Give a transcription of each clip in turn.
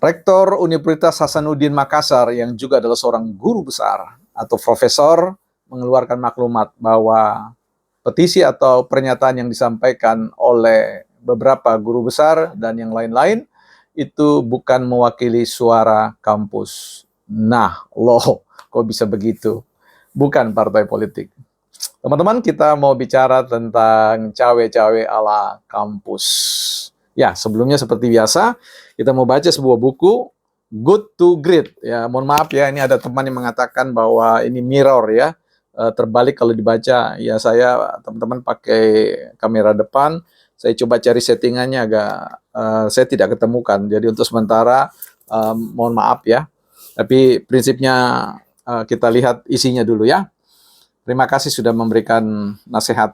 Rektor Universitas Hasanuddin Makassar yang juga adalah seorang guru besar atau profesor mengeluarkan maklumat bahwa petisi atau pernyataan yang disampaikan oleh beberapa guru besar dan yang lain-lain itu bukan mewakili suara kampus. Nah, loh, kok bisa begitu? Bukan partai politik. Teman-teman, kita mau bicara tentang cawe-cawe ala kampus. Ya, sebelumnya seperti biasa, kita mau baca sebuah buku, Good to Great. Ya, mohon maaf ya, ini ada teman yang mengatakan bahwa ini mirror ya, terbalik kalau dibaca. Ya, saya teman-teman pakai kamera depan, saya coba cari settingannya agak saya tidak ketemukan. Jadi untuk sementara mohon maaf ya. Tapi prinsipnya kita lihat isinya dulu ya. Terima kasih sudah memberikan nasihat.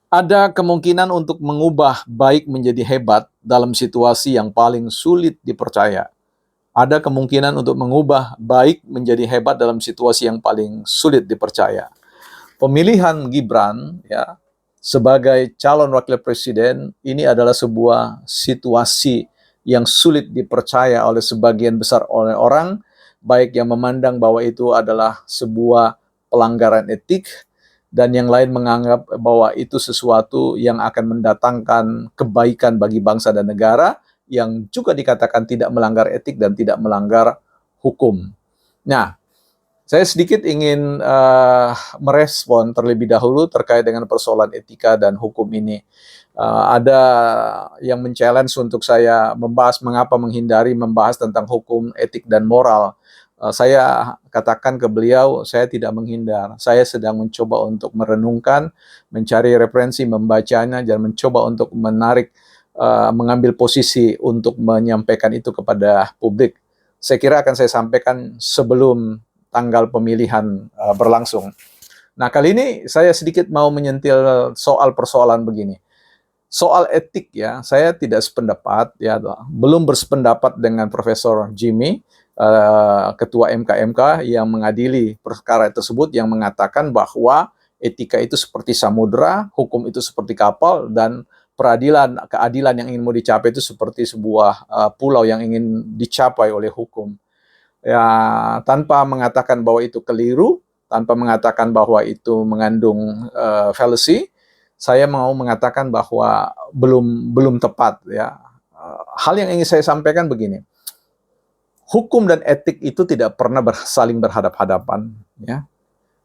Ada kemungkinan untuk mengubah baik menjadi hebat dalam situasi yang paling sulit dipercaya. Ada kemungkinan untuk mengubah baik menjadi hebat dalam situasi yang paling sulit dipercaya. Pemilihan Gibran ya sebagai calon wakil presiden ini adalah sebuah situasi yang sulit dipercaya oleh sebagian besar oleh orang, baik yang memandang bahwa itu adalah sebuah pelanggaran etik, dan yang lain menganggap bahwa itu sesuatu yang akan mendatangkan kebaikan bagi bangsa dan negara, yang juga dikatakan tidak melanggar etik dan tidak melanggar hukum. Nah, saya sedikit ingin merespon terlebih dahulu terkait dengan persoalan etika dan hukum ini. Ada yang men-challenge untuk saya membahas mengapa menghindari membahas tentang hukum, etik, dan moral. Saya katakan ke beliau, saya tidak menghindar. Saya sedang mencoba untuk merenungkan, mencari referensi, membacanya, dan mencoba untuk mengambil posisi untuk menyampaikan itu kepada publik. Saya kira akan saya sampaikan sebelum tanggal pemilihan berlangsung. Nah, kali ini saya sedikit mau menyentil soal persoalan begini. Soal etik ya, saya tidak sependapat ya, belum bersependapat dengan Profesor Jimmy, ketua MK yang mengadili perkara tersebut, yang mengatakan bahwa etika itu seperti samudera, hukum itu seperti kapal, dan keadilan yang ingin mau dicapai itu seperti sebuah pulau yang ingin dicapai oleh hukum. Ya, tanpa mengatakan bahwa itu keliru, tanpa mengatakan bahwa itu mengandung fallacy, saya mau mengatakan bahwa belum tepat ya. Hal yang ingin saya sampaikan begini. Hukum dan etik itu tidak pernah saling berhadap-hadapan ya.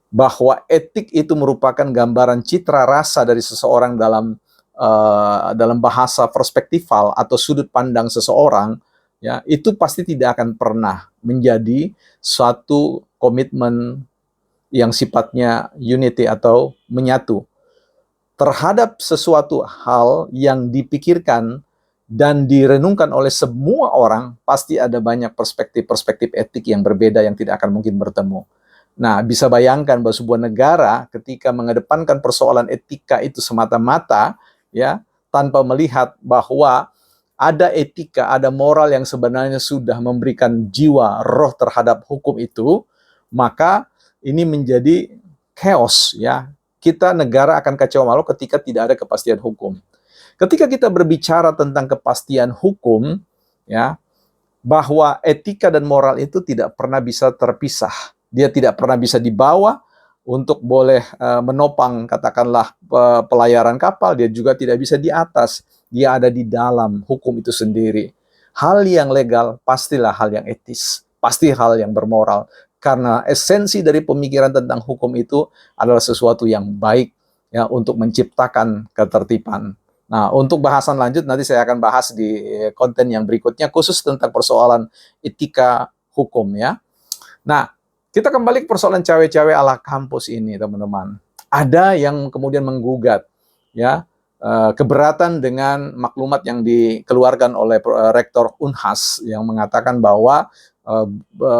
Bahwa etik itu merupakan gambaran citra rasa dari seseorang dalam bahasa perspektifal atau sudut pandang seseorang, ya, itu pasti tidak akan pernah menjadi suatu komitmen yang sifatnya unity atau menyatu. Terhadap sesuatu hal yang dipikirkan dan direnungkan oleh semua orang, pasti ada banyak perspektif-perspektif etik yang berbeda yang tidak akan mungkin bertemu. Nah, bisa bayangkan bahwa sebuah negara ketika mengedepankan persoalan etika itu semata-mata, ya, tanpa melihat bahwa ada etika, ada moral yang sebenarnya sudah memberikan jiwa, roh terhadap hukum itu, maka ini menjadi chaos, ya. Kita negara akan kacau balau ketika tidak ada kepastian hukum. Ketika kita berbicara tentang kepastian hukum, ya, bahwa etika dan moral itu tidak pernah bisa terpisah. Dia tidak pernah bisa dibawa untuk boleh menopang katakanlah pelayaran kapal, dia juga tidak bisa di atas. Dia ada di dalam hukum itu sendiri. Hal yang legal pastilah hal yang etis, pasti hal yang bermoral. Karena esensi dari pemikiran tentang hukum itu adalah sesuatu yang baik ya untuk menciptakan ketertiban. Nah, untuk bahasan lanjut nanti saya akan bahas di konten yang berikutnya khusus tentang persoalan etika hukum ya. Nah, kita kembali ke persoalan cawe-cawe ala kampus ini, teman-teman. Ada yang kemudian menggugat ya keberatan dengan maklumat yang dikeluarkan oleh Rektor Unhas yang mengatakan bahwa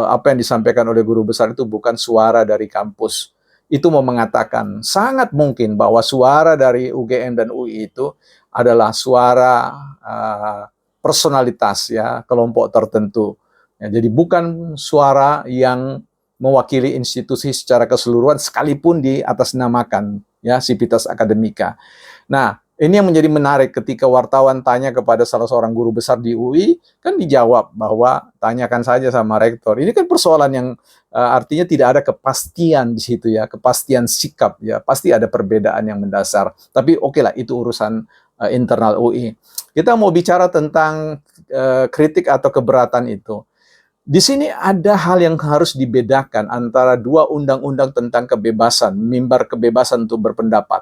apa yang disampaikan oleh guru besar itu bukan suara dari kampus. Itu mau mengatakan sangat mungkin bahwa suara dari UGM dan UI itu adalah suara personalitas ya kelompok tertentu. Ya, jadi bukan suara yang mewakili institusi secara keseluruhan sekalipun diatasnamakan ya Civitas Academica. Nah, Ini yang menjadi menarik ketika wartawan tanya kepada salah seorang guru besar di UI, kan dijawab bahwa tanyakan saja sama rektor. Ini kan persoalan yang artinya tidak ada kepastian di situ ya, kepastian sikap ya, pasti ada perbedaan yang mendasar. Tapi oke lah, itu urusan internal UI. Kita mau bicara tentang kritik atau keberatan itu. Di sini ada hal yang harus dibedakan antara dua undang-undang tentang kebebasan, mimbar kebebasan untuk berpendapat.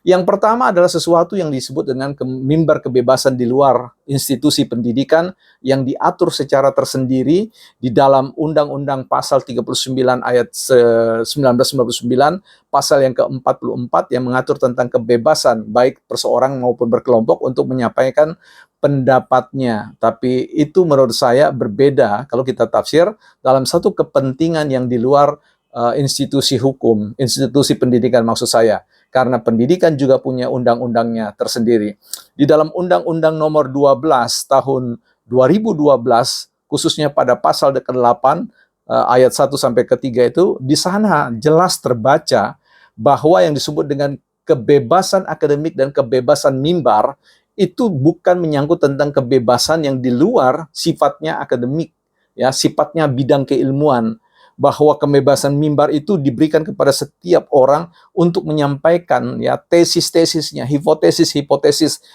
Yang pertama adalah sesuatu yang disebut dengan mimbar kebebasan di luar institusi pendidikan yang diatur secara tersendiri di dalam Undang-Undang Pasal 39 ayat 1999, pasal yang ke-44 yang mengatur tentang kebebasan baik perseorang maupun berkelompok untuk menyampaikan pendapatnya. Tapi itu menurut saya berbeda kalau kita tafsir dalam satu kepentingan yang di luar institusi hukum, institusi pendidikan maksud saya. Karena pendidikan juga punya undang-undangnya tersendiri. Di dalam Undang-Undang Nomor 12 tahun 2012, khususnya pada pasal ke-8 ayat 1 sampai ke-3 itu, di sana jelas terbaca bahwa yang disebut dengan kebebasan akademik dan kebebasan mimbar itu bukan menyangkut tentang kebebasan yang di luar sifatnya akademik, ya, sifatnya bidang keilmuan, bahwa kebebasan mimbar itu diberikan kepada setiap orang untuk menyampaikan ya tesis-tesisnya, hipotesis-hipotesis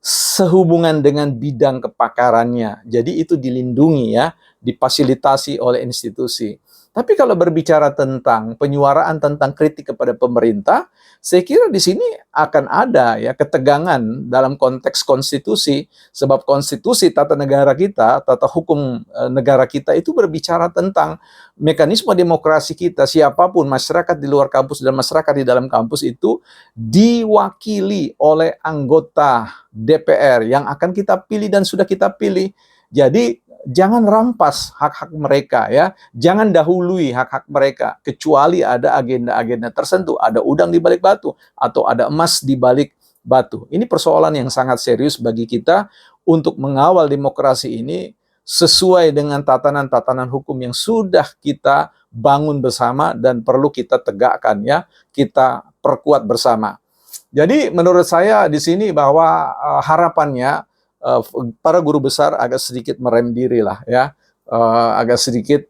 sehubungan dengan bidang kepakarannya. Jadi itu dilindungi ya, difasilitasi oleh institusi. Tapi kalau berbicara tentang penyuaraan tentang kritik kepada pemerintah, saya kira di sini akan ada ya ketegangan dalam konteks konstitusi, sebab konstitusi tata negara kita, tata hukum negara kita itu berbicara tentang mekanisme demokrasi kita. Siapapun masyarakat di luar kampus dan masyarakat di dalam kampus itu diwakili oleh anggota DPR yang akan kita pilih dan sudah kita pilih. Jadi jangan rampas hak-hak mereka ya, jangan dahului hak-hak mereka kecuali ada agenda-agenda tertentu, ada udang di balik batu atau ada emas di balik batu. Ini persoalan yang sangat serius bagi kita untuk mengawal demokrasi ini sesuai dengan tatanan-tatanan hukum yang sudah kita bangun bersama dan perlu kita tegakkan ya, kita perkuat bersama. Jadi menurut saya di sini bahwa harapannya para guru besar agak sedikit merem diri lah ya, agak sedikit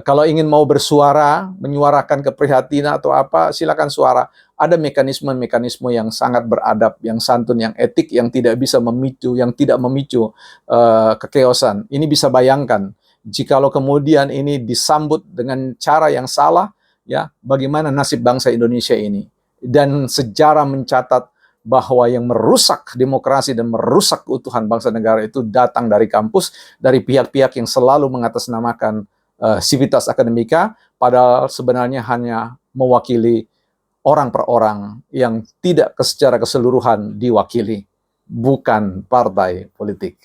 kalau ingin mau bersuara, menyuarakan keprihatinan atau apa, silakan suara. Ada mekanisme-mekanisme yang sangat beradab, yang santun, yang etik, yang tidak bisa memicu, yang tidak memicu kekeosan. Ini bisa bayangkan, jikalau kemudian ini disambut dengan cara yang salah, ya, bagaimana nasib bangsa Indonesia ini. Dan sejarah mencatat bahwa yang merusak demokrasi dan merusak keutuhan bangsa negara itu datang dari kampus, dari pihak-pihak yang selalu mengatasnamakan sivitas akademika, padahal sebenarnya hanya mewakili orang per orang yang tidak secara keseluruhan diwakili, bukan partai politik.